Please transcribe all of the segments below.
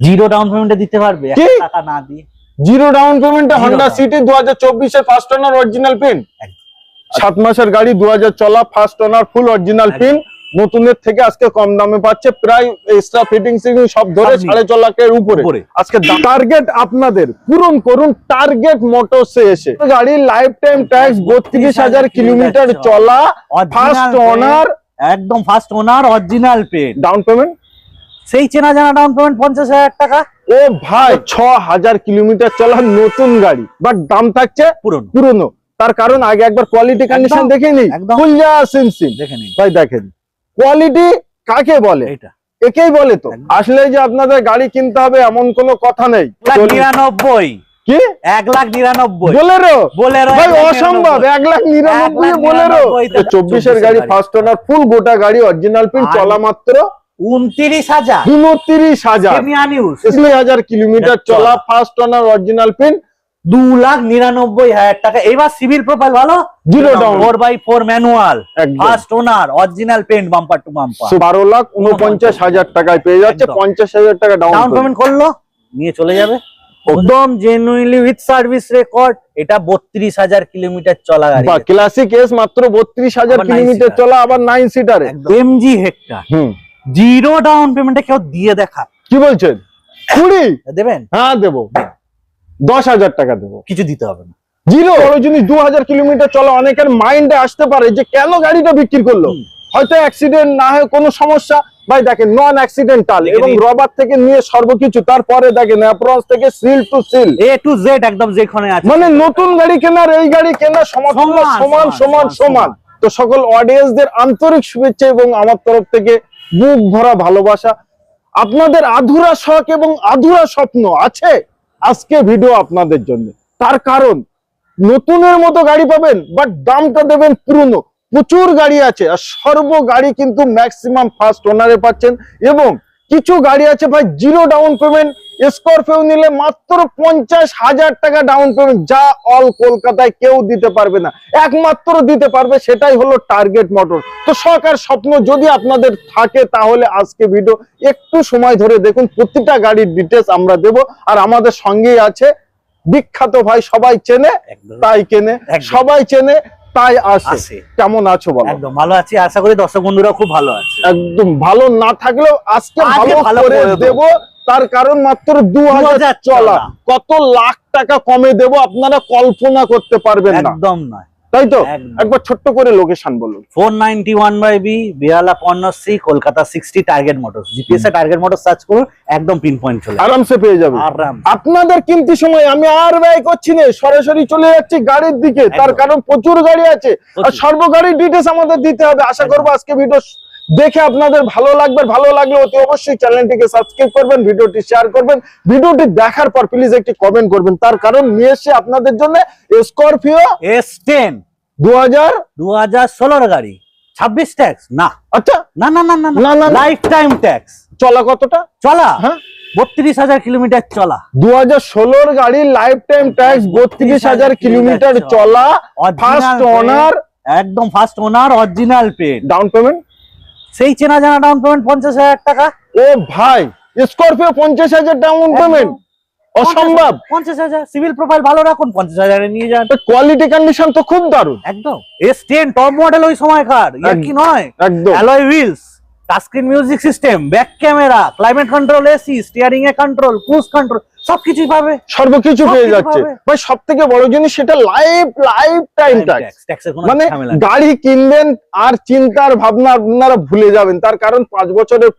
Zero down পেমেন্টে দিতে পারবে, 1 টাকা না দিয়ে। জিরো ডাউন পেমেন্টে হন্ডা সিটি 2024 এর ফার্স্ট ওনার অরিজিনাল পিন, 7 মাসের গাড়ি, 2000 চলা, first owner, full original pin, নতুনের থেকে আজকে কম দামে পাচ্ছে, প্রায় এক্সট্রা ফিটিং সিটিং সব ধরে 4.5 লাখের উপরে আজকে। টার্গেট আপনাদের পূরণ করুন টার্গেট মোটরসে এসে। গাড়ির লাইফ টাইম ট্যাক্স 32,000 কিলোমিটার চলা, ফার্স্ট ওনার, একদম first owner, original paint. Down payment সেই চেনা জানা ডাউন পেমেন্ট 50,000 টাকা। ও ভাই 6,000 কিলোমিটার চলা নতুন গাড়ি, বাট দাম থাকছে পুরনো। তার কারণ আগে একবার কোয়ালিটি কন্ডিশন দেখে নিই, ফুল যা সিনসিন দেখে নিই ভাই। দেখেন কোয়ালিটি কাকে বলে, এটা একেই বলে। তো আসলে যে আপনাদের গাড়ি কিনতে হবে এমন কোনো কথা নেই। 1,99,000 কি 1,99,000 বোলেরো ভাই, অসম্ভব। 1,99,000 বোলেরো। 24 এর গাড়ি, ফার্স্ট ওনার, ফুল গোটা গাড়ি, অরিজিনাল পিন, চলা মাত্র 29,000 29,000 কিলোমিটার চলা, ফার্স্ট ওনার, অরিজিনাল পিন, 2,99,000 টাকা। এবার সিভিল প্রোফাইল ভালো, zero down, 4x4 manual, first owner, original paint, bumper to bumper, 12,49,000 টাকায় পেয়ে যাচ্ছে। 50,000 টাকা ডাউন পেমেন্ট করলো, নিয়ে চলে যাবে একদম জেনুইনলি উইথ সার্ভিস রেকর্ড। এটা 32,000 কিলোমিটার চলা গাড়ি, ক্লাসিক এস, মাত্র 32,000 কিলোমিটার চলা, আবার 9 সিটারে এমজি হেক্টর। জিরো ডাউন পেমেন্টে কেউ দিয়ে দেখা, কি বলছেন? 20 দেবেন? হ্যাঁ দেবো, 10,000 টাকা দেবো, কিছু দিতে হবে না। জিরো জিনিস 2,000 কিলোমিটার চলা। অনেকের মাইন্ডে আসতে পারে যে কেন গাড়িটা বিক্রি করলো, হয়তো অ্যাক্সিডেন্ট না হয় কোনো সমস্যা। ভাই দেখেন নন অ্যাক্সিডেন্টাল এবং রবার থেকে নিয়ে সর্বকিছু, তারপরে দেখেন অ্যাপ্রোচ থেকে seal to seal, A to Z একদম যেখানে আছে। মানে নতুন গাড়ি কেনার এই গাড়ি কেনার সমতুল্য, সমান সমান সমান। তো সকল অডিয়েন্সদের আন্তরিক শুভেচ্ছা এবং আমার তরফ থেকে বুক ভরা ভালোবাসা। আপনাদের আধুরা শখ এবং আধুরা স্বপ্ন আছে, আজকে ভিডিও আপনাদের জন্য। তার কারণ নতুনের মতো গাড়ি পাবেন, বাট দামটা দেবেন পুরনো। প্রচুর গাড়ি আছে, আর সর্ব গাড়ি কিন্তু ম্যাক্সিমাম ফার্স্ট ওনারে পাচ্ছেন। এবং কিছু গাড়ি আছে ভাই জিরো ডাউন পেমেন্ট, স্করপিও নিলে মাত্র 50,000 টাকা ডাউন পেমেন্ট, যা অল কলকাতায় কেউ দিতে পারবে না, একমাত্র দিতে পারবে সেটাই হলো টার্গেট মোটর। তো শখ আর স্বপ্ন যদি আপনাদের থাকে তাহলে আজকে ভিডিও একটু সময় ধরে দেখুন, প্রতিটা গাড়ির ডিটেলস আমরা দেব। আর আমাদের সঙ্গেই আছে বিখ্যাত ভাই, সবাই চেনে তাই কেনে, সবাই চেনে তাই আসে। কেমন আছো বলো? একদম ভালো আছি, আশা করি দর্শক বন্ধুরা খুব ভালো আছে। একদম ভালো না থাকলেও আজকে ভালো করে দেব। তার কারণ মাত্র 2,000 চলা, কত লাখ টাকা কমে দেব আপনারা কল্পনা করতে পারবেন না। একদম নয়, তাই তো? একবার ছোট্ট করে লোকেশন বলুন। 491/B, Behala Parnashree, Kolkata 60, target motors. GPS a target motors search করুন, একদম পিন পয়েন্ট চলে আরামসে পেয়ে যাবে। আপনাদের কিনতে সময় আমি আর ব্যয় করছি না, সরাসরি চলে যাচ্ছি গাড়ির দিকে। তার কারণ প্রচুর গাড়ি আছে, আর সর্ব গাড়ির ডিটেইলস আমাদের দিতে হবে। আশা করবো আজকে ভিডিও দেখে আপনাদের ভালো লাগবে। ভালো লাগলে অতি অবশ্যই চ্যানেলটিকে সাবস্ক্রাইব করবেন, ভিডিওটি শেয়ার করবেন, ভিডিওটি দেখার পর প্লিজ একটি কমেন্ট করবেন। তার কারণ নিয়ে এসে আপনাদের জন্য স্করপিও S10 2016 গাড়ি, 26 ট্যাক্স না। আচ্ছা না না না না না, লাইফ টাইম ট্যাক্স। চলা কতটা চলা? হ্যাঁ 32,000 কিলোমিটার চলা। 2016 গাড়ি, লাইফ টাইম ট্যাক্স, 32,000 কিলোমিটার চলা, ফার্স্ট ওনার, একদম first owner, original paint. Down payment সেই চেনা জানা ডাউন পেমেন্ট 50,000 টাকা। ও ভাই স্করপিও 50,000 ডাউন পেমেন্ট, অসম্ভব। 50,000 সিভিল প্রোফাইল ভালো রাখুন, 50,000 এ নিয়ে যান। কোয়ালিটি কন্ডিশন তো খুব দারুণ। একদম S10 টপ মডেল ওই সময়কার, কি নয়? একদম alloy wheels, touch screen music system, back camera, climate control, AC, steering এ কন্ট্রোল, ক্রুজ কন্ট্রোল, সবকিছুই পাবে, সর্বকিছু পেয়ে যাচ্ছে। ভাই সবথেকে বড় জিনিস সেটা লাইফ টাইম ট্যাক্স। মানে গাড়ি কিনবেন আর চিন্তার ভাবনা আপনারা ভুলে যাবেন। তার কারণ 5 বছরের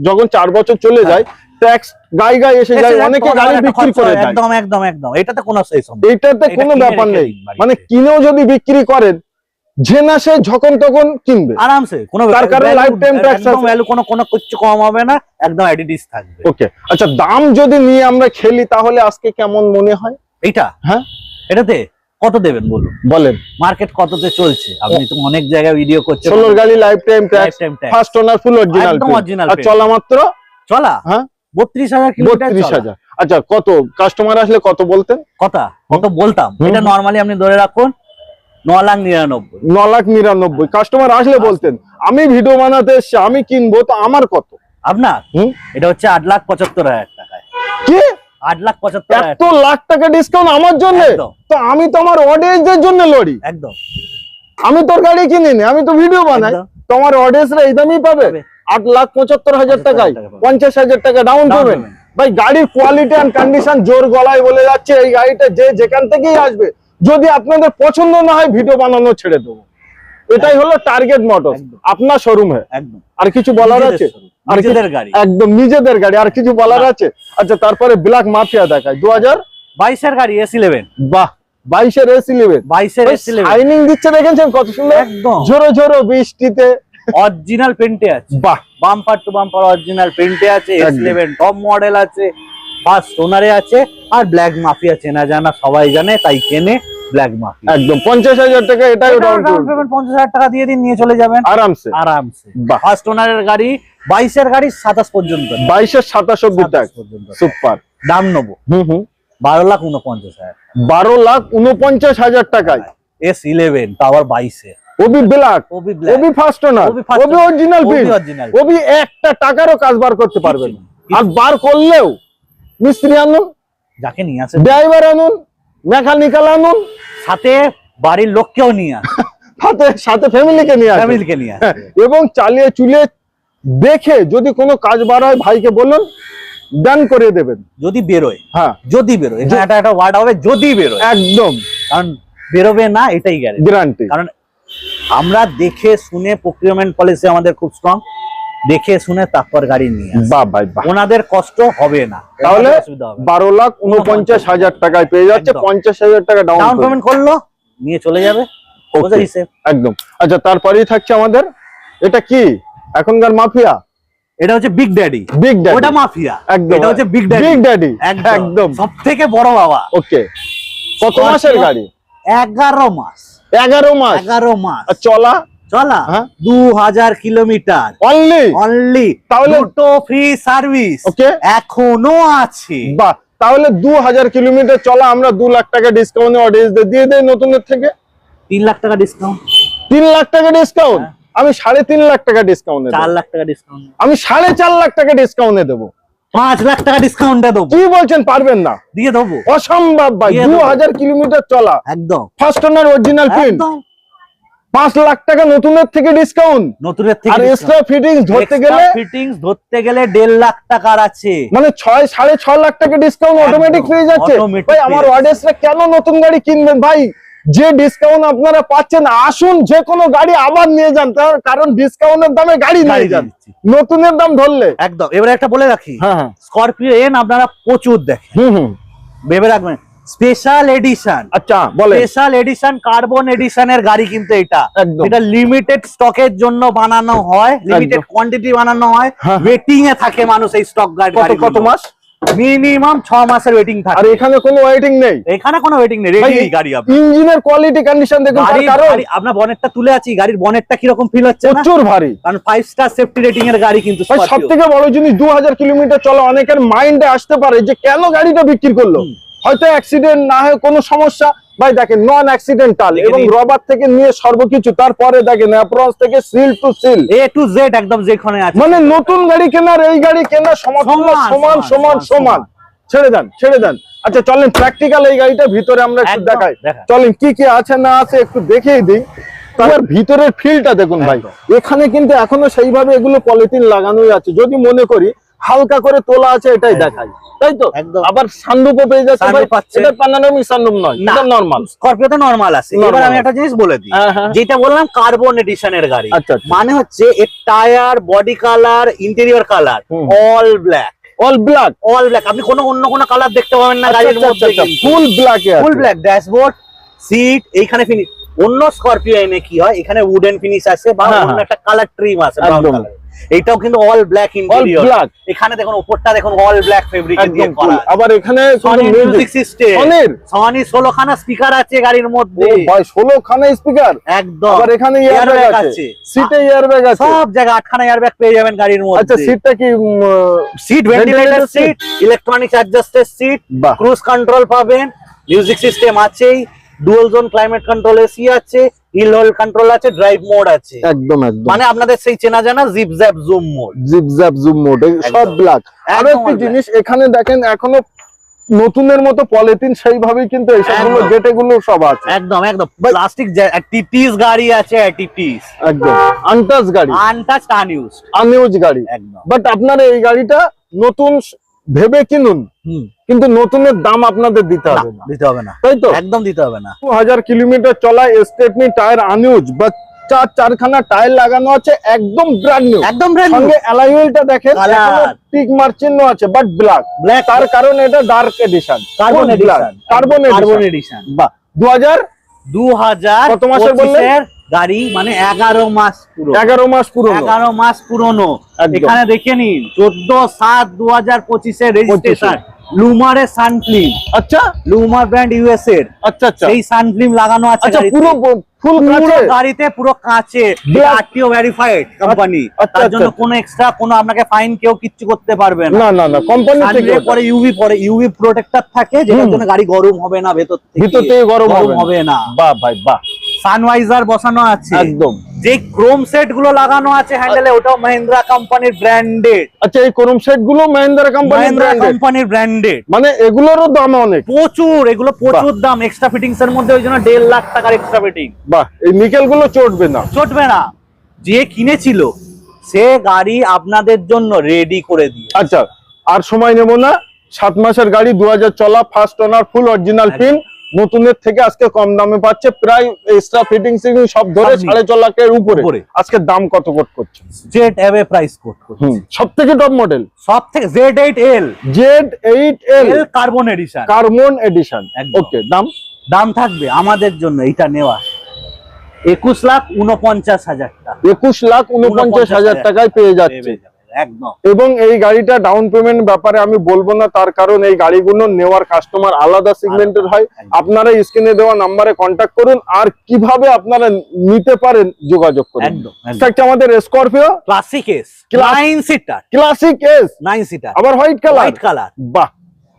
যখন 4 বছর চলে যায়, ট্যাক্স গায়ে এসে যায়, অনেকে গাড়ি বিক্রি করে দেয়। একদম একদম একদম, এটাতে কোনো ব্যাপার নেই। মানে কিনেও যদি বিক্রি করেন, যে না সে যখন তখন কিনবে আরামসে, কোনো তার কারণে লাইফ টাইম ট্যাক্স একদম ভ্যালু কোনো কিছু কম হবে না, একদম অ্যাডিটিস থাকবে। ওকে আচ্ছা, দাম যদি নিয়ে আমরা খেলি তাহলে আজকে কেমন মনে হয়? এটা হ্যাঁ, এটাতে কত দেবেন বলুন? বলেন মার্কেট কততে চলছে? আপনি তো অনেক জায়গায় ভিডিও করছেন। 16 গাড়ি, life time tax, first owner, full original, আর চলা মাত্র চলা হ্যাঁ 32,000 কিলোমিটার। 32,000। আচ্ছা কত কাস্টমার আসলে কত বলতেন? কত বলতাম? এটা নরমালি আপনি ধরে রাখুন 9,99,000। 9,99,000 কাস্টমার আসলে বলতেন আমি ভিডিও বানাতে এসেছি, আমি কিনবো, তো আমার কত? আপনার এটা হচ্ছে 8,75,000 টাকায়। 8,75,000 এত লাখ টাকা ডিসকাউন্ট আমার জন্য? একদম। তো আমি তো আমার অডিয়েন্সদের জন্য লড়ি। একদম আমি তোর গাড়ি কিনিনি, আমি তো ভিডিও বানাই। একদম। তোমার অডিয়েন্সরা এই দামই পাবে? পাবে। 8,75,000 টাকায় টাকা পাবে। 50,000 টাকা ডাউন Down পেমেন্ট। payment। ভাই গাড়ির কোয়ালিটি এন্ড কন্ডিশন জোর গলায় বলে যাচ্ছে, এই গাড়িটা যে যেখান থেকেই আসবে, যদি আপনাদের পছন্দ না হয় ভিডিও বানানো ছেড়ে দেবো। এটাই হলো টার্গেট মোটরস একদম। আপনার শোরুমে। একদম আর কিছু বলার নিজেদের আছে? showroom, আর কি- নিজেদের গাড়ি। একদম নিজেদের গাড়ি, আর কিছু বলার না। আছে? আচ্ছা, তারপরে ব্ল্যাক মাফিয়া দেখায় 22 এর গাড়ি S11, বাহ 22 এর S11 22 এর S11 শাইনিং দিচ্ছে, দেখেছেন কত সুন্দর, একদম ঝোরো ঝোরো বৃষ্টিতে। অরিজিনাল পেন্টে আছে, বাহ বাম্পার টু বাম্পার অরিজিনাল পেন্টে আছে। একদম। S11 টপ মডেল আছে, ফার্স্ট ওনারে আছে। আর ব্ল্যাক মাফিয়া চেনা জানা সবাই জানে, তাই কেনে ব্ল্যাক মাফিয়া। একদম 50,000 টাকা এটাই ডাউন ডাউন পেমেন্ট 50,000 টাকা দিয়ে দিন, নিয়ে চলে যাবেন আরামসে। আরামসে। বাহ। ফার্স্ট ওনারের গাড়ি 22 এর গাড়ি 27 পর্যন্ত, 22 এর 27 অব্দি 27 টাকা, পর্যন্ত সুপার। দাম নেবো 12,49,000। 12,49,000 টাকায় S11 তা আবার 22 এর, ওবি ব্ল্যাক, ওবি ব্ল্যাক, ওবি ফার্স্ট ওনার, ওবি first ওবি owner, অরিজিনাল ওবি বিল, original। ওবি একটা টাকারও কাজ বার করতে পারবেন না। কিছু- আর বার করলেও মিস্ত্রি আনুন, যাকে নিয়ে আসে ড্রাইভার আনুন, মেকানিক্যাল আনুন, সাথে বাড়ির লোককেও নিয়ে আসে, সাথে সাথে ফ্যামিলিকে নিয়ে আসুন। ফ্যামিলিকে নিয়ে আসে। এবং চালিয়ে চুলিয়ে দেখে যদি কোনো কাজ বার হয় ভাইকে বলুন, ডান করে দেবেন। যদি বেরোয়, হ্যাঁ যদি বেরোয়, এখানে একটা ওয়ার্ড হবে যদি বেরোয়, একদম কারণ বেরোবে না এটাই গ্যারেন্টি। গ্যারান্টি। কারণ আমরা দেখে শুনে, প্রক্রিয়মেন্ট পলিসি আমাদের খুব স্ট্রং, দেখে শুনে তারপর গাড়ি নিয়ে আসি। বাহ ভাই বাহ। ওনাদের কষ্ট হবে না, তাহলে ওনাদের অসুবিধা হবে না। 12,49,000 টাকায় পেয়ে যাচ্ছে, একদম। 50,000 টাকা ডাউন ডাউন পেমেন্ট করলো, নিয়ে চলে যাবে। বোঝা হিসেব। একদম। আচ্ছা, তারপরেই থাকছে আমাদের এটা কি এখনকার মাফিয়া, এটা হচ্ছে বিগ ড্যাডি, বিগ ড্যাডি। ওটা মাফিয়া, একদম। এটা হচ্ছে বিগ ড্যাডি। বিগ ড্যাডি একদম সব থেকে বড় বাবা। ওকে। কত মাসের গাড়ি? 11 মাস। 11 মাস। 11 মাস আর চলা চলা হ্যাঁ। 2000 কিলোমিটার অনলি। তাহলে দুটো ফ্রি সার্ভিস ওকে এখনো আছে। বাহ, তাহলে 2000 কিলোমিটার চলা আমরা 2 লাখ টাকা ডিসকাউন্টে অডিয়েন্সদের দিয়ে দেই নতুনের থেকে। 3 লাখ টাকা ডিসকাউন্ট, 3 লাখ টাকা ডিসকাউন্ট, আমি 3.5 লাখ টাকা ডিসকাউন্টে 4 লাখ টাকা ডিসকাউন্ট, আমি 4.5 লাখ টাকা ডিসকাউন্টে দেবো। 5 লাখ টাকা ডিসকাউন্টে দেবো, কি বলছেন, পারবেন না? দিয়ে দেবো অসম্ভব ভাই। দিয়ে দেবো। 2000 কিলোমিটার চলা, একদম ফার্স্ট ওনার অরিজিনাল প্রিন্ট, একদম 5 লাখ টাকা নতুনের থেকে ডিসকাউন্ট। নতুনের আর থেকে এক্সট্রা ফিটিংস ধরতে গেলে ফিটিংস ধরতে গেলে 1.5 লাখ টাকার আছে। মানে 6.5 লাখ টাকা ডিসকাউন্ট একদম, অটোমেটিক পেয়ে যাচ্ছে। automatic ভাই পেয়ে আমার যাচ্ছে। অডিয়েন্সরা কেন নতুন গাড়ি কিনবেন ভাই? যে ডিসকাউন্ট আপনারা পাচ্ছেন, আসুন যে কোনো গাড়ি আবার নিয়ে যান, কারণ ডিসকাউন্টের দামে গাড়ি নিয়ে যান, দিচ্ছি। নতুনের দাম ধরলে। একদম। এবারে একটা বলে রাখি, হ্যাঁ হ্যাঁ স্করপিও এন আপনারা প্রচুর দেখেন, হুম ভেবে রাখবেন স্পেশাল এডিশন, আচ্ছা বলে স্পেশাল এডিশন কার্বন এডিশনের গাড়ি কিন্তু এটা একদম। এটা লিমিটেড স্টকের জন্য বানানো হয়, লিমিটেড কোয়ান্টিটি বানানো হয়, হ্যাঁ। ওয়েটিং এ থাকে মানুষ এই স্টক গাড়ি। কত মাস? মিনিমাম 6 মাসের ওয়েটিং আর থাকে। এখানে কোনো ওয়েটিং নেই, এখানে কোনো ওয়েটিং নেই, রেডি গাড়ি। আপনার ইঞ্জিনের কোয়ালিটি কন্ডিশন দেখুন, তার কারণ আপনার বনেটটা তুলে আছি, গাড়ির বনেটটা কিরকম ফিল হচ্ছে না? প্রচুর ভারী। কারণ 5 স্টার সেফটি রেটিং এর গাড়ি কিন্তু ভাই সব Scorpio। থেকে বড় জিনিস, 2000 কিলোমিটার চলা, অনেকের মাইন্ডে আসতে পারে যে কেন গাড়িটা বিক্রি করলো। হয়তো অ্যাক্সিডেন্ট না হয় কোনো সমস্যা, ভাই দেখেন নন অ্যাক্সিডেন্টাল এবং রবার থেকে নিয়ে সর্বকিছু, তারপরে দেখেন অ্যাপ্রোচ থেকে seal to seal, A to Z একদম যেখানে আছে। মানে নতুন গাড়ি কেনার এই গাড়ি কেনার সমতুল্য, সমান সমান সমান। ছেড়ে দেন। আচ্ছা চলেন প্র্যাকটিক্যাল এই গাড়িটা ভিতরে আমরা একটু একদম, দেখাই। দেখাই। চলেন কি কি আছে না আছে একটু দেখিয়ে দিই। তার ভিতরের ফিলটা দেখুন ভাই, একদম। এখানে কিন্তু এখনো সেইভাবে এগুলো পলিথিন লাগানোই আছে, যদি মনে করি হালকা করে তোলা আছে এটাই দেখাই, তাই তো? একদম। আবার সানরুফও পেয়ে যাচ্ছে ভাই, sunroof পাচ্ছে। এটা প্যানোরামিক সানরুফ নয়, না, এটা নরমাল। স্করপিওতে নরমাল আছে। Normal এবার আমি আছে। একটা জিনিস বলে দিই, হ্যাঁ, হ্যাঁ। যেটা বললাম কার্বন এডিশনের গাড়ি, আচ্ছা, আচ্ছা। মানে হচ্ছে এর tyre, body colour, interior colour hmm. All black, all black, all black. আপনি অন্য কোনো কালার দেখতে পাবেন না গাড়ির মধ্যে, ফুল ব্ল্যাকে ফুল ব্ল্যাক। ড্যাশবোর্ড, সিট, এইখানে ফিনিশ। অন্য স্করপিও এনে কি হয়, এখানে উডেন ফিনিশ আছে বা হ্যাঁ, অন্য হ্যাঁ। একটা কালার ট্রিম আছে ব্রাউন একদম। কালার। এইটাও কিন্তু all black all interior. Black, এখানে দেখুন উপরটা দেখুন অল ব্ল্যাক ফেব্রিক দিয়ে একদম করা। আবার এখানে সনি মিউজিক সিস্টেম, সনির সনি 16 খানা স্পিকার আছে গাড়ির মধ্যে, ভাই 16 খানা স্পিকার, একদম। আবার এখানে এয়ারব্যাগ Airbag আছে, সিটে এয়ারব্যাগ আছে, সব জায়গায় 8খানা এয়ারব্যাগ পেয়ে যাবেন গাড়ির মধ্যে। আচ্ছা সিটটা কি seat ventilator seat, electronic adjusted seat, বাহ। ক্রুজ কন্ট্রোল পাবেন, মিউজিক সিস্টেম আছেই, dual zone climate control AC আছে, হিল হোল্ড কন্ট্রোল আছে, ড্রাইভ মোড আছে। একদম মানে আপনাদের সেই চেনা জানা zip zap zoom mode. Zip zap zoom mode সব একদম। ব্ল্যাক। আর একদম একটা all জিনিস এখানে দেখেন এখনো নতুনের মতো পলিথিন সেইভাবেই কিন্তু এইসবগুলো একদম। গেটেগুলো সব আছে একদম একদম প্লাস্টিক টিটিস গাড়ি আছে, টিটিস একদম আনটাচ গাড়ি, আনটাচড আনইউজড। আনইউজ গাড়ি। একদম। বাট আপনারা এই গাড়িটা নতুন ভেবে কিনুন, কিন্তু নতুনের দাম আপনাদের দিতে হবে না, দিতে হবে না, তাই তো? একদম দিতে হবে না। 2000 কিলোমিটার চলা স্টেপনি টায়ার আনইউজ, বা চারখানা টায়ার লাগানো আছে, একদম ব্র্যান্ড নিউ। একদম brand new। সঙ্গে অ্যালয়েলটা দেখেন, Color। এখনো টিক মার্ক চিহ্ন আছে, বাট ব্ল্যাক। ব্ল্যাক তার কারণ এটা dark edition, carbon edition, carbon carbon edition. Edition. বাহ, 2000 কত মাসের বললেন? গাড়ি, মানে 11 মাস পুরো, 11 মাস পুরনো। 11 মাস পুরনো। একদম। এখানে দেখে নিন 14/7/2025 এর রেজিস্ট্রেশন, লুমারের সানফিল্ম, আচ্ছা লুমার ব্র্যান্ড ইউএস এর, আচ্ছা আচ্ছা সেই সানফিল্ম লাগানো আছে আচ্ছা, গাড়িতে। পুরো ফুল পুরো কাছে। গাড়িতে পুরো কাঁচে, Black। RTO verified company. আচ্ছা, তার জন্য আচ্ছা। কোনো এক্সট্রা কোনো আপনাকে ফাইন কেউ কিচ্ছু করতে পারবে না। না না না, কোম্পানি থেকে সানরুফে পরে ইউভি প্রোটেক্টর থাকে, যেটার জন্য গাড়ি গরম হবে না, ভেতর ভিতর থেকে গরম হবে না। বাহ ভাই বাহ, সানভাইজার বসানো আছে, একদম। যে ক্রোম সেট গুলো লাগানো আছে হ্যান্ডেলে, ওটাও মহিন্দ্রা কোম্পানির ব্র্যান্ডেড, আচ্ছা এই ক্রোম সেট গুলো মহিন্দ্রা কোম্পানির মহিন্দ্রা ব্র্যান্ডেড, কোম্পানির ব্র্যান্ডেড। মানে এগুলোরও দাম অনেক। প্রচুর, এগুলো প্রচুর দাম। এক্সট্রা ফিটিংস এর মধ্যে ওই জন্য 1.5 লাখ টাকার এক্সট্রা ফিটিং। বাহ, এই নিকেল গুলো চটবে না, চটবে না। যে কিনেছিল সে গাড়ি আপনাদের জন্য রেডি করে দিয়ে। আচ্ছা আর সময় নেব না, 7 মাসের গাড়ি, 2000 চলা, first owner, full original pin, নতুনের থেকে আজকে কম দামে পাচ্ছে, প্রায় এক্সট্রা ফিটিং সব ধরে সবই। 4.5 লাখের উপরে। উপরে। আজকে দাম কত কোট করছে? জেড অ্যাওয়ে প্রাইস কোড করছে। সব থেকে টপ মডেল সব থেকে Z8L Z8L carbon edition. Carbon addition. একদম। ওকে, দাম দাম থাকবে আমাদের জন্য এটা নেওয়া 21,49,000 টাকা। 21,49,000 টাকায় পেয়ে যাচ্ছে। একদম। এবং এই গাড়িটা ডাউন পেমেন্ট ব্যাপারে আমি বলবো না, তার কারণ এই গাড়িগুলো নেওয়ার কাস্টমার আলাদা সেগমেন্টের হয়। আপনারা স্ক্রিনে দেওয়া নাম্বারে কন্ট্যাক্ট করুন, আর কিভাবে আপনারা নিতে পারেন যোগাযোগ করুন। একদম। থাকছে আমাদের Scorpio classic S, Class- 9 seater, classic S, 9 seater, আবার হোয়াইট কালার। White colour. বাহ,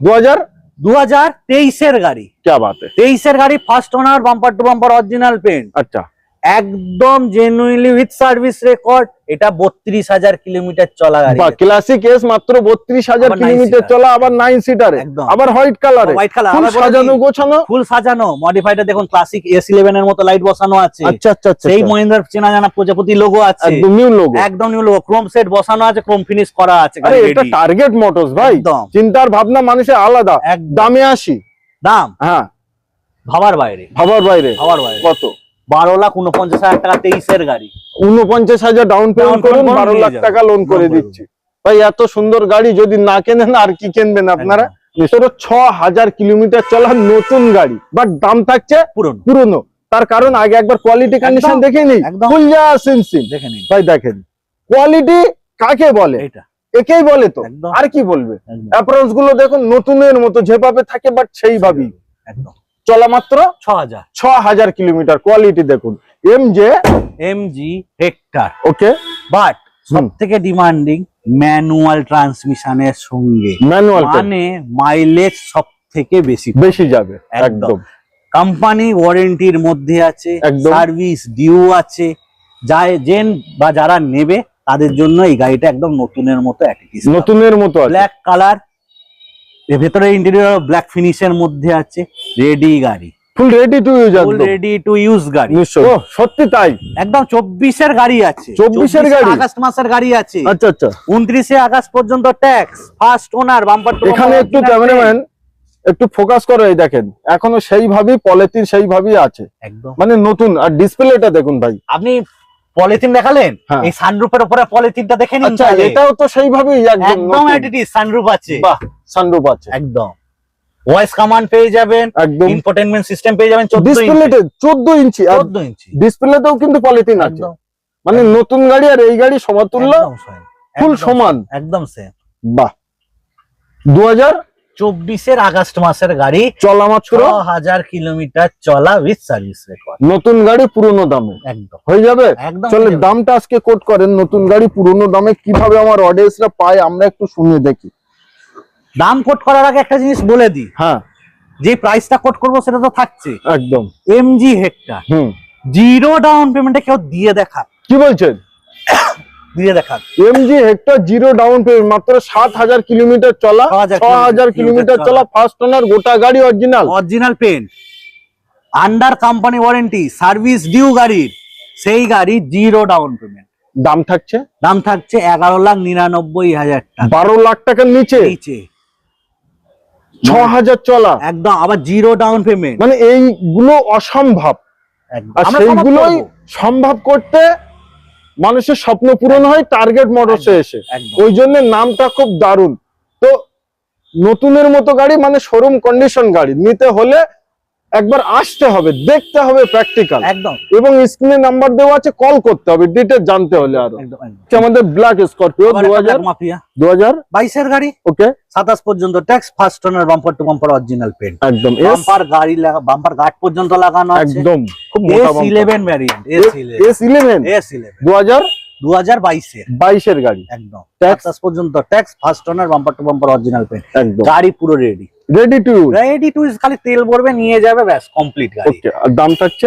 2023 এর গাড়ি। क्या बात है। 23 এর গাড়ি, first owner, bumper to bumper original paint, আচ্ছা, একদম জেনুইনলি উইথ সার্ভিস রেকর্ড। এটা 32,000 কিলোমিটার চলা গাড়ি। বাহ, ক্লাসিক এস মাত্র 32,000 আবার 9 কিলোমিটার সিটার। চলা, আবার 9 সিটারে, একদম। আবার হোয়াইট কালারে, হোয়াইট কালার, ফুল সাজানো গোছানো। ফুল সাজানো। মডিফাইডে দেখুন ক্লাসিক S11 এর মতো লাইট বসানো আছে। আচ্ছা আচ্ছা আচ্ছা, সেই মহিন্দ্রার চেনা জানা প্রজাপতি লোগো আছে, একদম নিউ লোগো, একদম নিউ লোগো। ক্রোম সেট বসানো আছে, ক্রোম ফিনিশ করা আছে। আরে গাড়ি এটা ready। টার্গেট মোটরস ভাই, একদম। চিন্তার ভাবনা মানুষের আলাদা। একদম। দামে আসি, দাম হ্যাঁ ভাবার বাইরে, ভাবার বাইরে। ভাবার বাইরে। কত? 12,49,000 টাকা 23 এর গাড়ি। 49,000 ডাউন পেমেন্ট করুন, করুন, 12 নিয়ে লাখ যাবেন। টাকা লোন করে লোন করে দিচ্ছি। ভাই এত সুন্দর গাড়ি যদি না কেনেন আর কি কিনবেন আপনারা? নিশ্চয় 6,000 কিলোমিটার চলা নতুন গাড়ি, বাট দাম থাকছে পুরনো। পুরনো। তার কারণ আগে একবার কোয়ালিটি কন্ডিশন একদম, দেখে নিই। একদম। ফুলজা সিনসিন দেখে নিন ভাই, দেখেন কোয়ালিটি কাকে বলে, এটা। একেই বলে তো, একদম। আর কি বলবে? একদম। অ্যাপ্রোচ গুলো দেখুন নতুনের মতো যেভাবে থাকে, বাট সেইভাবেই একদম। চলা মাত্র 6,000। 6,000 কিলোমিটার। কোয়ালিটি দেখুন, MG MG Hector, okay, but hmm. সব থেকে ডিমান্ডিং ম্যানুয়াল ট্রান্সমিশনের সঙ্গে, ম্যানুয়াল মানে মাইলেজ সব থেকে বেশি। বেশি যাবে, একদম। একদম কোম্পানি ওয়ারেন্টির মধ্যে আছে, একদম। সার্ভিস ডিউ আছে। বা যারা নেবে তাদের জন্য এই গাড়িটা একদম নতুনের মতো অ্যাটিটিউড। নতুনের মতো আছে। ব্ল্যাক কালার, এর ভেতরে ইন্টেরিয়র ব্ল্যাক ফিনিশের মধ্যে আছে। রেডি গাড়ি, ফুল রেডি টু ইউজ, ফুল একদম রেডি টু ইউজ গাড়ি। নিশ্চয়। ও সত্যি তাই, একদম 24 এর গাড়ি আছে। 24 এর গাড়ি? আগস্ট মাসের গাড়ি আছে। আচ্ছা আচ্ছা। 29 আগস্ট পর্যন্ত tax, first owner, bumper two এখানে একটু ক্যামেরাম্যান একটু ফোকাস করে, এই দেখেন এখনো সেইভাবেই পলিথিন সেইভাবেই আছে, একদম। মানে নতুন। আর ডিসপ্লেটা দেখুন ভাই, আপনি পলিথিন দেখালেন, হ্যাঁ। এই সানরুফের উপরে পলিথিনটা দেখে নিন। আচ্ছা তাহলে। এটাও তো সেইভাবেই একদম একদম নতুন। অ্যাটিটিউড, সানরুফ আছে। বাহ, সানরুফ আছে, একদম। ভয়েস কমান্ড পেয়ে যাবেন, একদম। ইনফোটেইনমেন্ট সিস্টেম পেয়ে যাবেন 14 ইঞ্চি। ডিসপ্লেতে 14 ইঞ্চি, আর 14 ইঞ্চি। ডিসপ্লেতেও কিন্তু পলিথিন আছে, একদম। মানে নতুন গাড়ি আর এই গাড়ি সমতুল্য, একদম same, ফুল একদম সমান। same, একদম সেম। বাহ, 2024 আগস্ট মাসের গাড়ি, চলা মাত্র 6,000 কিলোমিটার চলা উইথ সার্ভিস রেকর্ড। নতুন গাড়ি পুরনো দামে একদম হয়ে যাবে। একদম চলে হয়ে যাবে। দামটা আজকে কোট করেন, নতুন গাড়ি পুরনো দামে কিভাবে আমার অডিয়েন্সরা পায় আমরা একটু শুনে দেখি। দাম কোট করার আগে একটা জিনিস বলে দিই, হ্যাঁ যে প্রাইসটা কোট করবো সেটা তো থাকছে। একদম। এমজি হেক্টর, জিরো ডাউন পেমেন্টে কেউ দিয়ে দেখা। কি বলছেন? দিয়ে দেখান। MG Hector zero down payment, মাত্র 7,000 কিলোমিটার চলা, 6,000 কিলোমিটার চলা, ফার্স্ট ওনার, গোটা গাড়ি original paint, under company warranty, service due গাড়ির, সেই গাড়ি জিরো ডাউন পেমেন্ট। দাম থাকছে 11,99,000 টাকা, 12 লাখ টাকার নিচে, 6,000 চলা একদম, আবার জিরো ডাউন পেমেন্ট। মানে এইগুলো অসম্ভব, আর সেইগুলোই সম্ভব করতে মানুষের স্বপ্ন পূরণ হয় টার্গেট মোটরসে এসে, ওই জন্য নামটা খুব দারুণ। তো নতুনের মতো গাড়ি, মানে শোরুম কন্ডিশন গাড়ি নিতে হলে একবার আসতে হবে, দেখতে হবে প্র্যাকটিক্যাল একদম, এবং স্ক্রিনে নাম্বার দেওয়া আছে, কল করতে হবে ডিটেইলস জানতে হলে। আরো আমাদের ব্ল্যাক স্করপিও 2022 এর গাড়ি, ওকে, 27 পর্যন্ত tax, first owner, bumper to bumper original paint, একদম বাম্পার গাড়ি লাগা, বাম্পার গার্ড পর্যন্ত লাগানো আছে, একদম খুব মোটা বাম্পার। S11 ভ্যারিয়েন্ট, S11 2022 এর গাড়ি, একদম 27 পর্যন্ত tax, first owner, bumper to bumper original paint, একদম গাড়ি পুরো রেডি টু ইউজ, খালি তেল ভরবে নিয়ে যাবে, ব্যাস কমপ্লিট গাড়ি। ওকে, আর দাম থাকছে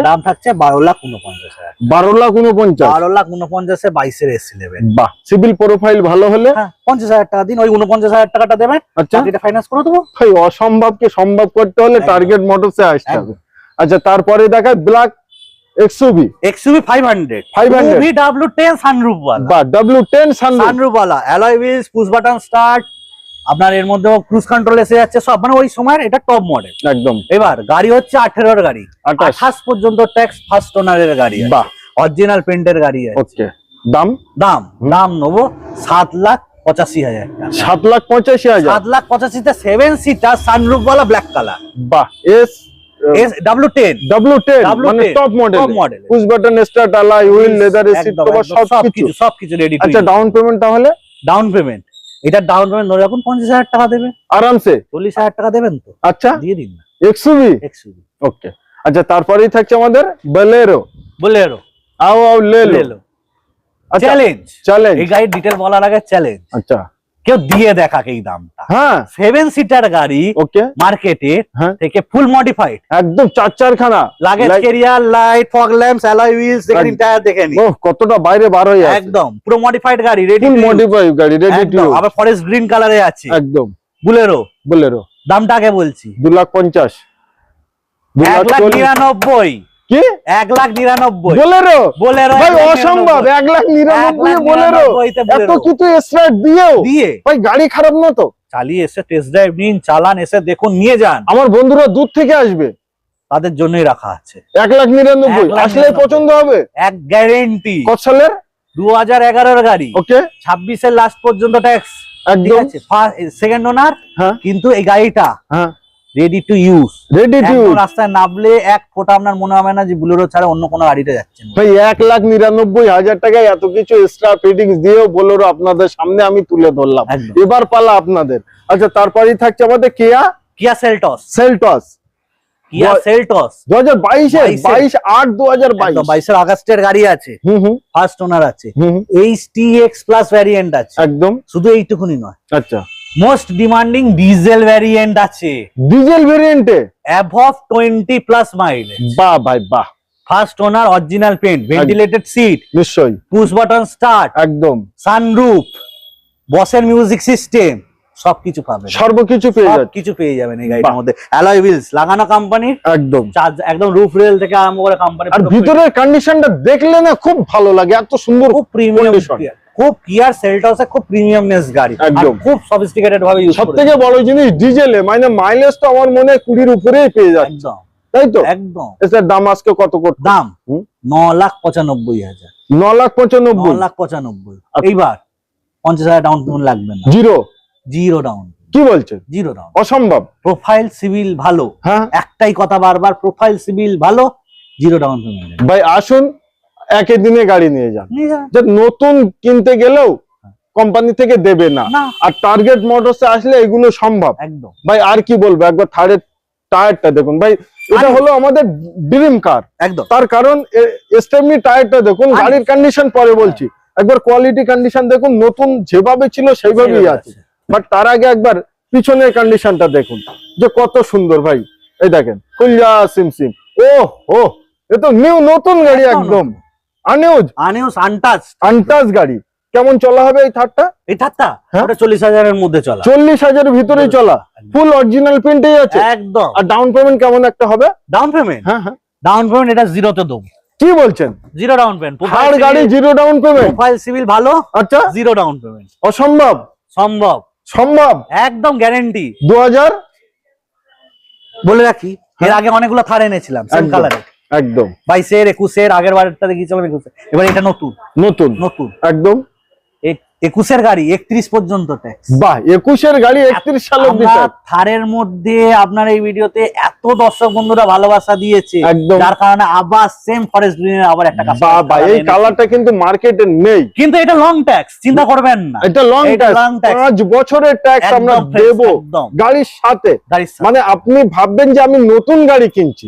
12,49,000, 12,49,000, 12,49,000 22 এর S11। বাহ, সিভিল প্রোফাইল ভালো হলে 50,000 টাকা দিন, ওই 49,000 টাকাটা দেবেন, আচ্ছা এটা ফাইন্যান্স করে দেবো। ভাই, অসম্ভবকে সম্ভব করতে হলে টার্গেট মোটরসে আসতে হবে। আচ্ছা, তারপরে দেখায় ব্ল্যাক XUV 500 VW10 সানরুফ ওয়ালা, বা W10 সানরুফ ওয়ালা, alloy wheels, push button start, আপনার এর মধ্যে ক্রুজ কন্ট্রোল এসে যাচ্ছে সব, মানে ওই সময়ের এটা টপ মডেল একদম। এবার গাড়ি হচ্ছে 18 এর গাড়ি, 28 পর্যন্ত ট্যাক্স, ফার্স্ট ওনারের গাড়ি, বাহ, অরিজিনাল পেন্টের গাড়ি আছে। ওকে, দাম নেবো 7,85,000 টাকা, 7,85,000, 7,85,000 তে 7 সিটার সানরুফ ওয়ালা ব্ল্যাক কালার, বাহ, W10 মানে top model, push button start, alloy wheel, leather seat cover, সবকিছু রেডি। আচ্ছা, ডাউন পেমেন্ট তাহলে? ডাউন পেমেন্ট, এটা ডাউন পেমেন্ট ধরে রাখুন 50,000 টাকা দেবেন আরামসে, 40,000 টাকা দেবেন তো, আচ্ছা দিয়ে দিন না। XUV, ওকে। আচ্ছা, তারপরেই থাকছে আমাদের বোলেরো লেলো, চ্যালেঞ্জ। এই গাড়ির ডিটেল বলার আগে চ্যালেঞ্জ, আচ্ছা কেউ দিয়ে দেখাক এই দামটা। হ্যাঁ, 7 সিটার গাড়ি, ওকে, মার্কেটে থেকে ফুল মডিফাইড, একদম চারখানা luggage carrier, light, fog lamps, alloy wheels, দেখেন টায়ার দেখে নিন, কতটা বাইরে বার হয়ে আছে, একদম পুরো মডিফাইড গাড়ি, রেডি ফুল মডিফাইড গাড়ি, রেডি টু ইউজ, আবার ফরেস্ট গ্রিন কালারে আছে, একদম বোলেরো। দামটা আগে বলছি, 2,50,000, 1,99,000, কি 1,99,000 বোলেরো ভাই, অসম্ভব, 1,99,000 বোলেরো, এত কিছু স্টার্ট দিয়ে ভাই, গাড়ি খারাপ না তো? চালিয়ে এসে টেস্ট ড্রাইভ নিন, চালান, এসে দেখুন, নিয়ে যান। আমার বন্ধুরা দূর থেকে আসবে, তাদের জন্যই রাখা আছে। 1,99,000 আসলে পছন্দ হবে, এক গ্যারেন্টি। কত সালের? 2011 এর গাড়ি, ওকে, 26 এর লাস্ট পর্যন্ত ট্যাক্স, একদম সেকেন্ড ওনার, কিন্তু এই গাড়িটা রেডি টু ইউজ, রাস্তায় নামলে এক ফোঁটা আপনার মনে হবে না যে বুলেরো ছাড়া অন্য কোনো গাড়িতে যাচ্ছেন ভাই। 1,99,000 টাকায় এত কিছু এক্সট্রা ফিটিংস দিয়েও বুলেরো আপনাদের সামনে আমি তুলে ধরলাম, এবার পালা আপনাদের। আচ্ছা, তারপরেই থাকছে আমাদের কিয়া সেলটস 2022 এর আগস্টের গাড়ি আছে, ফার্স্ট ওনার আছে, HTX প্লাস ভ্যারিয়েন্ট আছে, একদম, শুধু এইটুকুনি নয়, আচ্ছা, মোস্ট ডিমান্ডিং ডিজেল ভ্যারিয়েন্ট আছে, ডিজেল ভ্যারিয়েন্টে অ্যাবভ 20+ মাইলেজ, বাহ ভাই বাহ, first owner, original paint, ventilated seat, নিশ্চয়ই, পুশ বাটন স্টার্ট, একদম, সানরুফ, বসের মিউজিক সিস্টেম, সবকিছু পাবেন, সবকিছু পেয়ে যাবেন এই গাড়িটার মধ্যে। অ্যালয় হুইলস লাগানো কোম্পানির, একদম রুফ রেল থেকে আরম্ভ করে কোম্পানি, আর ভিতরের কন্ডিশনটা দেখলে না খুব ভালো লাগে, এত সুন্দর, খুব প্রিমিয়াম, খুব কিয়া সেলটসে খুব প্রিমিয়ামনেস গাড়ি, একদম খুব সফিস্টিকেটেড ভাবে ইউজ করে। সবথেকে বড় জিনিস ডিজেলে, মানে মাইলেজ তো আমার মনে হয় 20 উপরেই পেয়ে যাচ্ছে, একদম, তাই তো, একদম। এটার দাম আজকে কত করতে? দাম 9,95,000, 9,95,000। এইবার 50,000 ডাউন পেমেন্ট লাগবে না, জিরো ডাউন। কি বলছেন? জিরো ডাউন, অসম্ভব। প্রোফাইল সিভিল ভালো, হ্যাঁ, একটাই কথা বারবার, প্রোফাইল সিভিল ভালো, জিরো ডাউন পেমেন্ট। ভাই আসুন, একই দিনে গাড়ি নিয়ে যান, যে নতুন কিনতে গেলেও কোম্পানি থেকে দেবে না, আর টার্গেট মোটরসে আসলে এগুলো সম্ভব, একদম ভাই। আর কি বলবো, একবার থার্ডের টায়ারটা দেখুন ভাই, এটা হলো আমাদের ড্রিম কার, একদম। তার কারণ স্টেপনি টায়ারটা দেখুন, গাড়ির কন্ডিশন পরে বলছি, একবার কোয়ালিটি কন্ডিশন দেখুন, নতুন যেভাবে ছিল সেইভাবেই আছে, বাট তার আগে একবার পিছনের কন্ডিশনটা দেখুন যে কত সুন্দর ভাই। এই দেখেন, কুলিয়া সিমসিম, ও এ তো নিউ, নতুন গাড়ি, একদম আনটাচ গাড়ি। কেমন চলা হবে এই থারটা? এই থারটা হ্যাঁ? ওটা 40,000-এর মধ্যে চলা। 40,000-এর ভিতরেই চলা, ফুল অরিজিনাল প্রিন্টেই আছে একদম। আর ডাউন পেমেন্ট কেমন একটা হবে? ডাউন পেমেন্ট, হ্যাঁ হ্যাঁ, ডাউন পেমেন্ট এটা জিরোতে দেবো। কি বলছেন? জিরো ডাউন পেমেন্ট, থার গাড়ি zero down payment? Profile civil ভালো, আচ্ছা, জিরো ডাউন পেমেন্ট। অসম্ভব? সম্ভব, সম্ভব, একদম গ্যারান্টি। 2000 বলে রাখি, এর আগে অনেকগুলো থার এনেছিলাম সেম একদম, কালারে, একদম 22-এর 21-এর, আগের বারটা দেখিয়েছিলাম 21-এর, এবার এটা নতুন নতুন নতুন একদম। 21-এর গাড়ি 31 পর্যন্ত ট্যাক্স। বাহ, 21-এর গাড়ি 31 সাল অবধি আমরা ট্যাক্স। থারের মধ্যে আপনার এই ভিডিওতে এত দর্শক বন্ধুরা ভালোবাসা দিয়েছে, একদম। যার কারণে আবার সেম ফরেস্ট গ্রিনের আবার একটা বাহ, এই কালারটা কিন্তু মার্কেটে নেই, কিন্তু এটা লং ট্যাক্স, চিন্তা করবেন না, এটা লং ট্যাক্স, 5 বছরের ট্যাক্স আমরা দেব গাড়ির সাথে। মানে আপনি ভাববেন যে আমি নতুন গাড়ি কিনছি,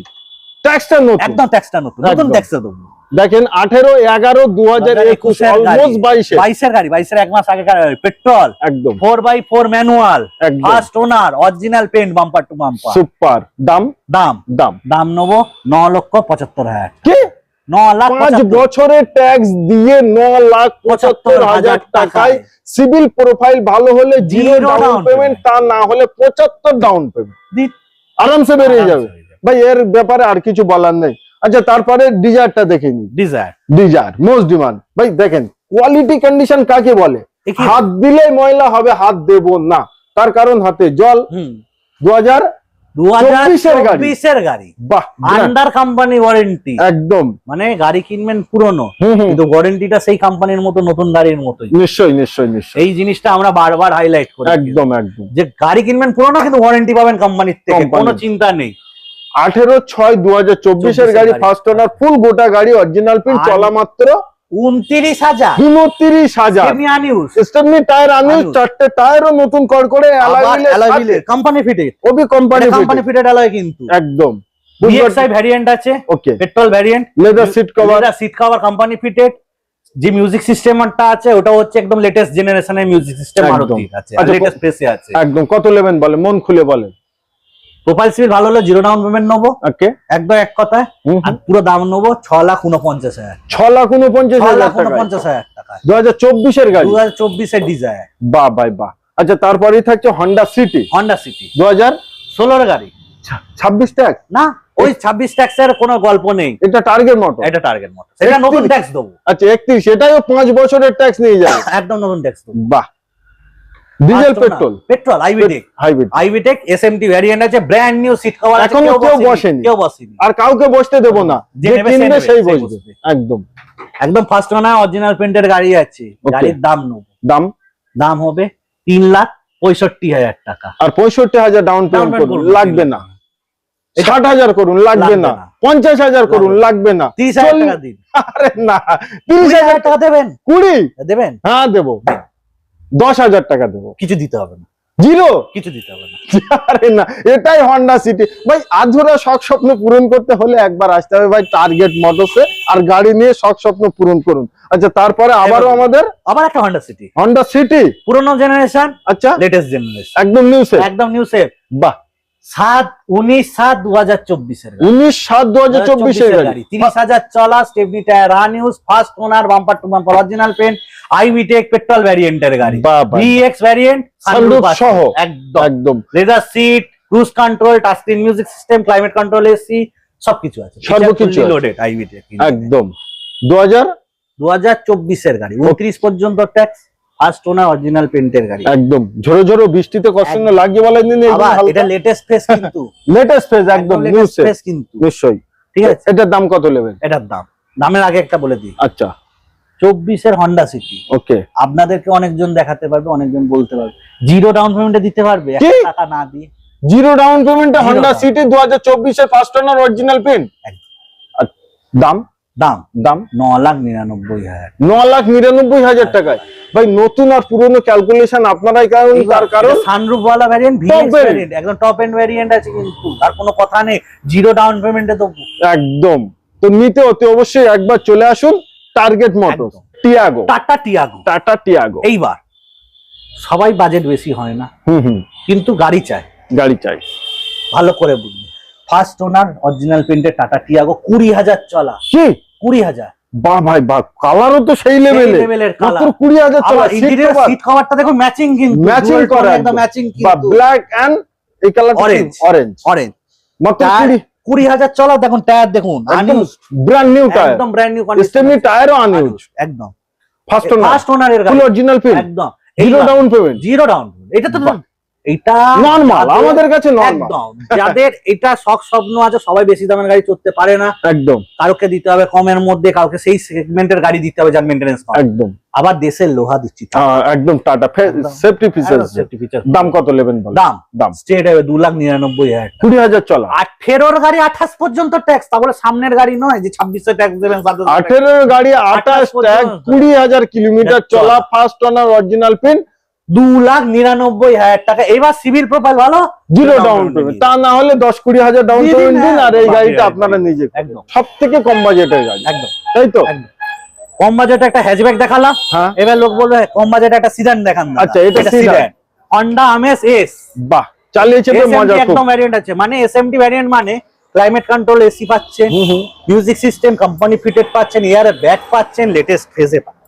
ট্যাক্সটা নতুন, একদম ট্যাক্সটা নতুন, নতুন ট্যাক্সটা দেব। দেখেন 18/11/2021 অলমোস্ট 22-এর গাড়ি, 22-এর এক মাস আগে পেট্রোল, একদম 4x4 manual, first owner, original paint, bumper to bumper, super. দাম দাম দাম দাম নেবো 9,75,000। কি 9,75,000 5 বছরের ট্যাক্স দিয়ে 9,75,000 টাকায় সিভিল প্রোফাইল ভালো হলে জিরো ডাউন পেমেন্ট, তা না হলে 75 ডাউন পেমেন্ট আরামসে বেরিয়ে যাবে ভাই। এর ব্যাপারে আর কিছু বলার নেই। আচ্ছা, তারপরে ডিজায়ারটা দেখে নি। ডিজায়ার মোস্ট ডিমান্ড ভাই। দেখেন কোয়ালিটি কন্ডিশন কাকে বলে, হাত দিলে ময়লা হবে, হাত দেব না, তার কারণ হাতে জল। 2024-এর গাড়ি, বাহ, আন্ডার কোম্পানি ওয়ারেন্টি একদম। মানে গাড়ি কিনবেন পুরনো, কিন্তু ওয়ারেন্টিটা সেই কোম্পানির মতো, নতুন গাড়ির মতোই। নিশ্চয়ই নিশ্চয়ই নিশ্চয়ই, এই জিনিসটা আমরা বারবার হাইলাইট করি। একদম একদম, যে গাড়ি কিনবেন পুরনো কিন্তু ওয়ারেন্টি পাবেন কোম্পানির থেকে, কোনো চিন্তা নেই। 18/6/2024-এর গাড়ি, ফার্স্ট ওনার, ফুল গোটা গাড়ি, অরিজিনাল প্রিন্ট, চলা মাত্র 29,000। 29,000 স্টেপনি টায়ার আনইউজ, 4টে টায়ারও নতুন কড়কড়ে অ্যালয় কোম্পানি ফিটেড, ওবি কোম্পানি ফিটেড অ্যালয় কিন্তু একদম। VXI ভ্যারিয়েন্ট আছে, okay, petrol variant, leather seat cover company fitted. যে মিউজিক সিস্টেমটা আছে ওটা হচ্ছে একদম লেটেস্ট জেনারেশনের মিউজিক সিস্টেম মারুতির আছে, লেটেস্ট প্রেসে আছে একদম। কত নেবেন বলে, মন খুলে বলেন। প্রোফাইল সিভিল ভালো হলে জিরো ডাউন পেমেন্ট নেবো, ওকে, একদম এক কথায়। আর পুরো দাম নেবো 6,49,000। 6,49,000 টাকা 2024-এর গাড়ি, 2024-এর ডিজায়ার। বাহ ভাই বাহ। আচ্ছা, তারপরেই থাকছে হন্ডা সিটি, 2016-এর গাড়ি। 26 ট্যাক্স না, ওই 26 ট্যাক্সের কোনো গল্প নেই, এটা টার্গেট মোটর, এটা টার্গেট মোটর, এটা নতুন ট্যাক্স দেবো। আচ্ছা 31, এটাও 5 বছরের ট্যাক্স নিয়ে যাবে, একদম নতুন ট্যাক্স দেবো। বাহ। Diesel petrol hybrid SMT variant আছে, ব্র্যান্ড নিউ সিট কভার আছে, এখনো কেউ বসেনি আর কাউকে বসতে দেব না, যে কিনবে সেই বসবে। একদম একদম ফার্স্ট ওনার অরিজিনাল প্রিন্টের গাড়ি আছে। গাড়ির দাম নেব, দাম হবে 3,65,000 টাকা। আর 65,000 ডাউন পেমেন্ট করুন, লাগবে না। 60,000 করুন, লাগবে না। 50,000 করুন, লাগবে না। 30,000 টাকা দিন। আরে না, 30,000 টাকা দেবেন? 20 দেবেন? হ্যাঁ দেবো। 10,000 টাকা দেবো। কিছু দিতে হবে না, জিরো, কিছু দিতে হবে না। আরে না, এটাই হন্ডা সিটি ভাই। আধুরা শখ স্বপ্ন পূরণ করতে হলে একবার আসতে হবে ভাই টার্গেট মোটরসে, আর গাড়ি নিয়ে শখ স্বপ্ন পূরণ করুন। আচ্ছা, তারপরে আবারও আমাদের আবার একটা হন্ডা সিটি, পুরনো জেনারেশন, আচ্ছা লেটেস্ট জেনারেশন, একদম নিউ সেফ। বাহ, 19/7/2024-এর 19/7/2024-এর গাড়ি, 30,000 চলা, stepney tyre unused, first owner, bumper to bumper, original paint, iVTEC petrol ভ্যারিয়েন্টের গাড়ি, VX ভ্যারিয়েন্ট সানরুফ সহ, একদম leather seat, cruise control, touch screen music system, climate control, AC, সবকিছু আছে, সর্বকিছু লোডেড আইভিটেক একদম। 2024-এর গাড়ি, 29 পর্যন্ত ট্যাক্স, ফার্স্ট ওনার, অরিজিনাল পেন্টের গাড়ি, একদম। ঝোড়ো ঝোড়ো বৃষ্টিতে কষ্ট না লাগিয়ে বলেন দিন, এটা লেটেস্ট ফেস কিন্তু, লেটেস্ট ফেস একদম নিউ সেফ কিন্তু, নিশ্চয়ই। ঠিক আছে, এটার দাম কত নেবেন? এটার দামের আগে একটা বলে দিই। আচ্ছা, 24-এর হন্ডা সিটি, ওকে, আপনাদেরকে অনেকজন দেখাতে পারবে, অনেকজন বলতে পারবে জিরো ডাউন পেমেন্টে দিতে পারবে, 1 টাকা না দিয়ে জিরো ডাউন পেমেন্টে হন্ডা সিটি 2024-এর ফার্স্ট ওনার, অরিজিনাল পেন্ট। দাম 9,99,000। 9,99,000 টাকায় ভাই। নতুন আর পুরনো ক্যালকুলেশন আপনারাই কারণ, তার কারণ সানরুফ ওয়ালা ভ্যারিয়েন্ট, VX ভ্যারিয়েন্ট, একদম টপ এন্ড ভ্যারিয়েন্ট আছে, কিন্তু আর কোনো কথা নেই, জিরো ডাউন পেমেন্টে দেবো একদম। তো নিতে হতে অবশ্যই একবার চলে আসুন টার্গেট মোটরস, টাটা টিয়াগো। এইবার সবাই বাজেট বেশি হয় না, কিন্তু গাড়ি চাই, ভালো করে বুঝুন। ফার্স্ট ওনার, অরিজিনাল প্রিন্টের টাটা টিয়াগো, 20,000 চলা, 20,000 বাহ ভাই বাহ, কালারও তো সেই লেভেলের মাত্র 20,000 চলা। সিট কভারটা দেখুন ম্যাচিং, কিন্তু ম্যাচিং করা একদম ম্যাচিং, বা ব্ল্যাক এন্ড এই কালারটা অরেঞ্জ মাত্র 20,000 চলা। দেখুন টায়ার দেখুন, ব্র্যান্ড নিউ টায়ার, একদম ব্র্যান্ড নিউ কন্ডিশন, স্টেপনি টায়ারও আনইউজ, একদম ফার্স্ট ওনারের গাড়ি, ফুল অরিজিনাল ফিল, একদম zero down payment, zero down. এটা তো এটা নরমাল, আমাদের কাছে নরমাল একদম। যাদের এটা শখ স্বপ্ন আছে, সবাই বেশি দামের গাড়ি চড়তে পারে না, একদম কাউকে দিতে হবে কমের মধ্যে, কাউকে সেই সেগমেন্টের গাড়ি দিতে হবে যার মেইনটেনেন্স কম, একদম। আবার দেশের লোহা দিচ্ছি, একদম টাটা সেফটি ফিচার। দাম কত নেবেন বল? দাম স্ট্রেট হবে 2,99,000, 20,000 চলা। 18 গাড়ি 28 পর্যন্ত ট্যাক্স, তারপরে সামনের গাড়ি নয় যে 26 ট্যাক্স দেবেন, 18 গাড়ি 28 ট্যাক্স, 20,000 কিলোমিটার চলা, ফার্স্ট ওনার অরিজিনাল পিন, 2,99,000 টাকা। এবার সিভিল প্রোফাইল ভালো, জিরো ডাউন পেমেন্ট, তা না হলে 10-20,000 ডাউন পেমেন্ট দিন আর এই গাড়িটা আপনারা নিজে, একদম সব থেকে কম বাজেটের গাড়ি, একদম তাই তো। কম বাজেটে একটা হ্যাচব্যাক দেখালাম, এবার লোক বলবে কম বাজেটে একটা সিডান দেখান। আচ্ছা, এটা সিডান Honda Amaze S, বাহ, চালিয়েছে তো মজা খুব। একদম ভ্যারিয়েন্ট আছে, মানে SMT ভ্যারিয়েন্ট, মানে ক্লাইমেট কন্ট্রোল এসি পাচ্ছেন, মিউজিক সিস্টেম কোম্পানি ফিটেড পাচ্ছেন, এয়ার ব্যাগ পাচ্ছেন, লেটেস্ট ফেজে পাচ্ছেন।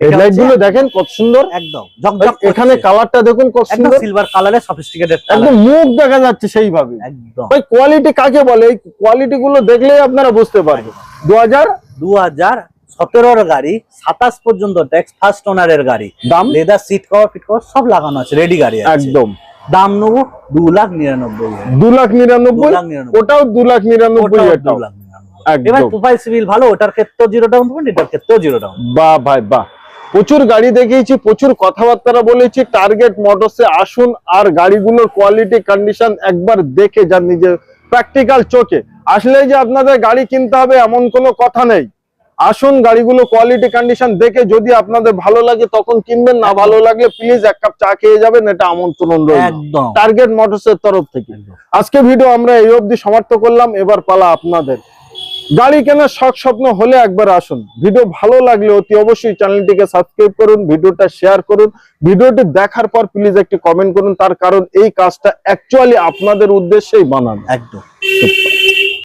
হেডলাইট গুলো দেখেন কত সুন্দর, একদম ঝকঝক। এখানে কালারটা দেখুন কত সুন্দর, সিলভার কালারের সফিস্টিকেটেড, একদম মুখ দেখা যাচ্ছে সেইভাবে, একদম। ভাই কোয়ালিটি কাকে বলে, এই কোয়ালিটি গুলো দেখলেই আপনারা বুঝতে পারবেন। 2017 গাড়ি, 27 পর্যন্ত ট্যাক্স, ফার্স্ট ওনারের গাড়ি, দাম leather seat cover fit cover সব লাগানো আছে, রেডি গাড়ি আছে, একদম। দাম নেবো 2,99,000, 2,99,000, ওটাও 2,99,000 টাকা, এবার প্রোফাইল সিভিল ভালো, ওটার ক্ষেত্রেও জিরো ডাউন পেমেন্ট, এটার ক্ষেত্রেও জিরো ডাউন। বাহ ভাই বাহ, প্রচুর গাড়ি দেখিয়েছি, প্রচুর কথাবার্তা বলেছি। টার্গেট মোটরসে আসুন আর গাড়িগুলোর কোয়ালিটি কন্ডিশন একবার দেখে যান নিজের প্র্যাকটিক্যাল চোখে। আসলে যে আপনাদের গাড়ি কিনতে হবে এমন কোনো কথা নেই, আসুন গাড়িগুলো কোয়ালিটি কন্ডিশন দেখে যদি আপনাদের ভালো লাগে তখন কিনবেন, না ভালো লাগলে প্লিজ এক কাপ চা খেয়ে যাবেন, এটা আমন্ত্রণ রইল একদম টার্গেট মোটরসের তরফ থেকে। আজকে ভিডিও আমরা এই অবধি সমাপ্ত করলাম, এবার পালা আপনাদের। গাড়ি কেনার শখ স্বপ্ন হলে একবার আসুন। ভিডিও ভালো লাগলে অতি অবশ্যই চ্যানেলটিকে সাবস্ক্রাইব করুন, ভিডিওটা শেয়ার করুন, ভিডিওটি দেখার পর প্লিজ একটি কমেন্ট করুন, তার কারণ এই কাজটা অ্যাকচুয়ালি আপনাদের উদ্দেশ্যেই বানানো। একদম।